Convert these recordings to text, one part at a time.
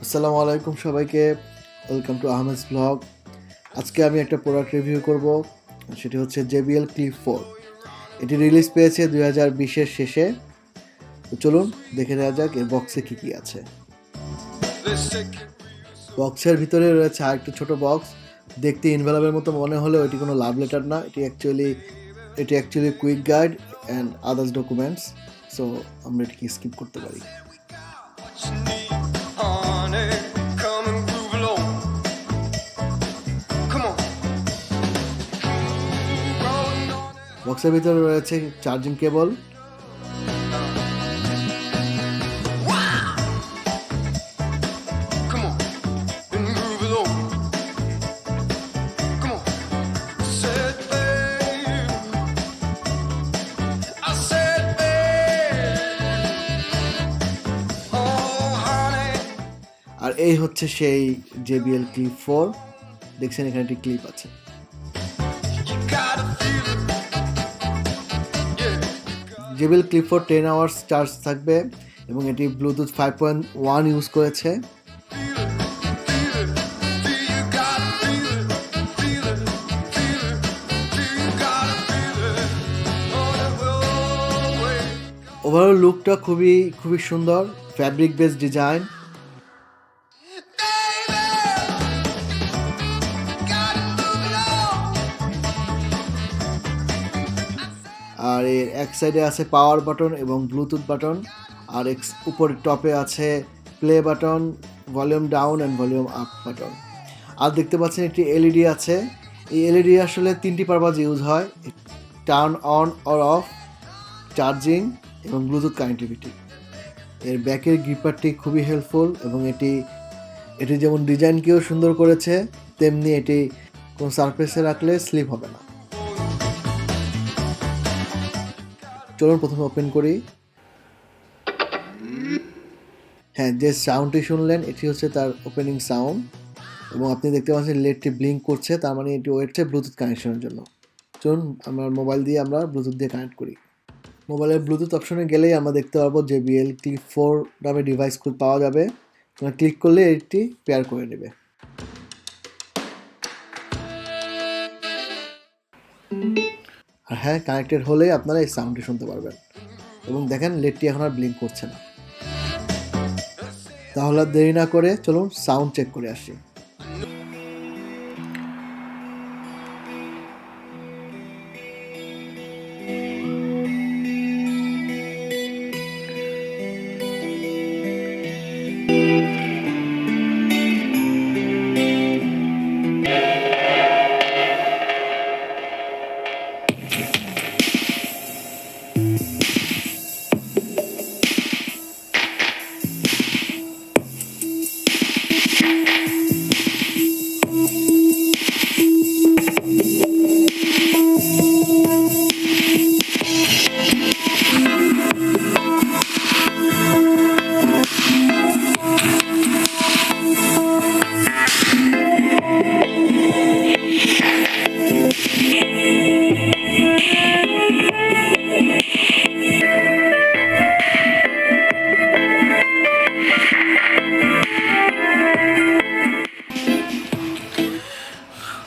আসসালামু আলাইকুম সবাইকে, ওয়েলকাম টু আহমেদ ব্লগ। আজকে আমি একটা প্রোডাক্ট রিভিউ করব, সেটি হচ্ছে JBL Clip 4। এটি রিলিজ পেয়েছে 2020-এর শেষে। তো চলুন দেখে নেওয়া যাক এর বক্সে কী কী আছে। বক্সের ভিতরে রয়েছে আরেকটি ছোট বক্স, দেখতে ইনভেলভের মতো মনে হলেও এটি কোনো লাভ লেটার না, এটি actually quick guide and others documents. So আমরা এটিকে স্কিপ করতে পারি। বক্সের ভিতরে রয়েছে চার্জিং কেবল, আর এই হচ্ছে সেই JBL Clip 4। দেখছেন এখানে একটি ক্লিপ আছে। JBL Clip 4 10 আওয়ার্স চার্জ থাকবে এবং এটি ব্লুটুথ 5.1 ইউজ করেছে। ওভারঅল লুকটা খুবই সুন্দর, ফ্যাব্রিক বেস ডিজাইন। আর এর এক সাইডে আছে পাওয়ার বাটন এবং ব্লুটুথ বাটন, আর উপরের টপে আছে play button, volume down and volume up button. আর দেখতে পাচ্ছেন একটি এলইডি আছে। এই এলইডি আসলে 3টি পারপাজ ইউজ হয়: turn on or off, charging এবং ব্লুটুথ কানেক্টিভিটি। এর ব্যাকের গ্রিপারটি খুবই হেল্পফুল এবং এটি যেমন ডিজাইনকেও সুন্দর করেছে, তেমনি এটি কোনো সারফেসে রাখলে স্লিপ হবে না। চলুন প্রথমে ওপেন করি। হ্যাঁ, যে সাউন্ডটি শুনলেন এটি হচ্ছে তার ওপেনিং সাউন্ড, এবং আপনি দেখতে পাচ্ছেন লেডটি ব্লিঙ্ক করছে, তার মানে এটি ওয়েটছে ব্লুটুথ কানেকশনের জন্য। চলুন আমার মোবাইল দিয়ে আমরা ব্লুটুথ দিয়ে কানেক্ট করি। মোবাইলের ব্লুটুথ অপশনে গেলেই আমরা দেখতে পারবো JBL Clip 4 নামে ডিভাইস পাওয়া যাবে। তোমরা ক্লিক করলে এটি পেয়ার করে নেবে। আর হ্যাঁ, কানেক্টেড হলেই আপনারা এই সাউন্ডটি শুনতে পারবেন। এবং দেখেন লেডটি এখন আর ব্লিঙ্ক করছে না। তাহলে দেরি না করে চলুন সাউন্ড চেক করে আসি।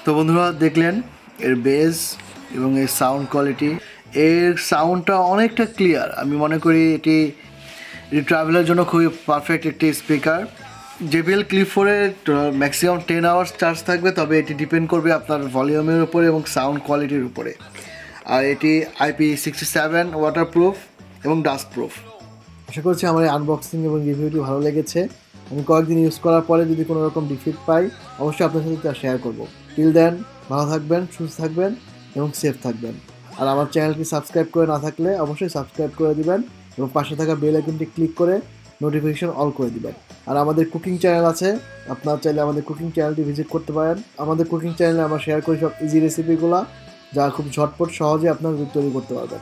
তো বন্ধুরা, দেখলেন এর বেস এবং এর সাউন্ড কোয়ালিটি। এর সাউন্ডটা অনেকটা ক্লিয়ার। আমি মনে করি এটি ট্রাভেলের জন্য খুবই পারফেক্ট একটি স্পিকার। JBL Clip 4-এর ম্যাক্সিমাম 10 আওয়ার্স চার্জ থাকবে, তবে এটি ডিপেন্ড করবে আপনার ভলিউমের উপরে এবং সাউন্ড কোয়ালিটির উপরে। আর এটি IP67 ওয়াটারপ্রুফ এবং ডাস্ট প্রুফ। আশা করছি আমার এই আনবক্সিং এবং রিভিউটি ভালো লেগেছে। আমি কয়েকদিন ইউজ করার পরে যদি কোনো রকম ডিফিট পাই, অবশ্যই আপনার সাথে তা শেয়ার করবো। টিল দেন, ভালো থাকবেন, সুস্থ থাকবেন এবং সেফ থাকবেন। আর আমার চ্যানেলটি সাবস্ক্রাইব করে না থাকলে অবশ্যই সাবস্ক্রাইব করে দিবেন এবং পাশে থাকা বেল আইকনটি ক্লিক করে নোটিফিকেশন অল করে দিবেন। আর আমাদের কুকিং চ্যানেল আছে, আপনারা চাইলে আমাদের কুকিং চ্যানেলটি ভিজিট করতে পারেন। আমাদের কুকিং চ্যানেলে আমরা শেয়ার করি সব ইজি রেসিপিগুলো, যা খুব ঝটপট সহজে আপনারা তৈরি করতে পারবেন।